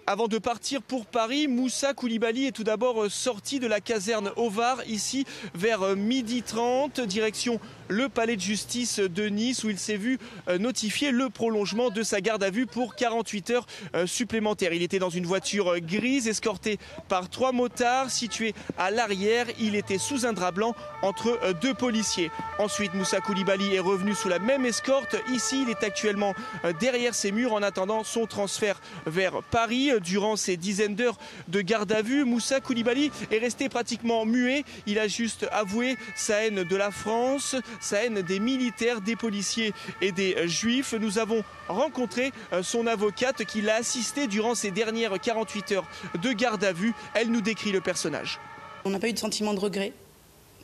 Avant de partir pour Paris, Moussa Koulibaly est tout d'abord sorti de la caserne Ovar, ici vers 12h30, direction le palais de justice de Nice, où il s'est vu notifier le prolongement de sa garde à vue pour 48 heures supplémentaires. Il était dans une voiture grise, escorté par 3 motards situés à l'arrière. Il était sous un drap blanc entre 2 policiers. Ensuite, Moussa Koulibaly est revenu sous la même escorte. Ici, il est actuellement derrière ces murs en attendant son transfert vers Paris. Durant ces dizaines d'heures de garde à vue, Moussa Koulibaly est resté pratiquement muet. Il a juste avoué sa haine de la France, sa haine des militaires, des policiers et des juifs. Nous avons rencontré son avocate qui l'a assisté durant ces dernières 48 heures de garde à vue. Elle nous décrit le personnage. On n'a pas eu de sentiment de regret,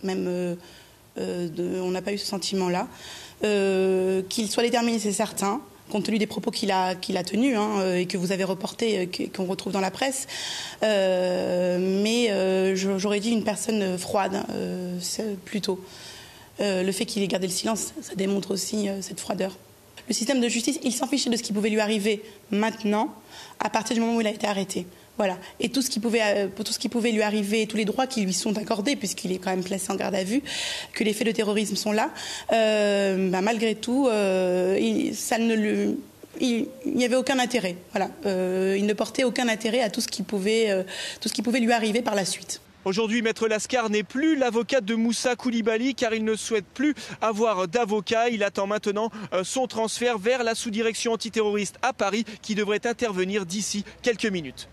même on n'a pas eu ce sentiment-là. Qu'il soit déterminé, c'est certain, compte tenu des propos qu'il a tenus et que vous avez reportés, qu'on retrouve dans la presse. Mais j'aurais dit une personne froide, plutôt. Le fait qu'il ait gardé le silence, ça démontre aussi cette froideur. Le système de justice, il s'en fichait de ce qui pouvait lui arriver maintenant, à partir du moment où il a été arrêté. Voilà. Et tout ce qui pouvait lui arriver, tous les droits qui lui sont accordés, puisqu'il est quand même placé en garde à vue, que les faits de terrorisme sont là, malgré tout, il n'y avait aucun intérêt. Voilà. Il ne portait aucun intérêt à tout ce qui pouvait lui arriver par la suite. Aujourd'hui, Maître Lascar n'est plus l'avocat de Moussa Koulibaly car il ne souhaite plus avoir d'avocat. Il attend maintenant son transfert vers la sous-direction antiterroriste à Paris qui devrait intervenir d'ici quelques minutes.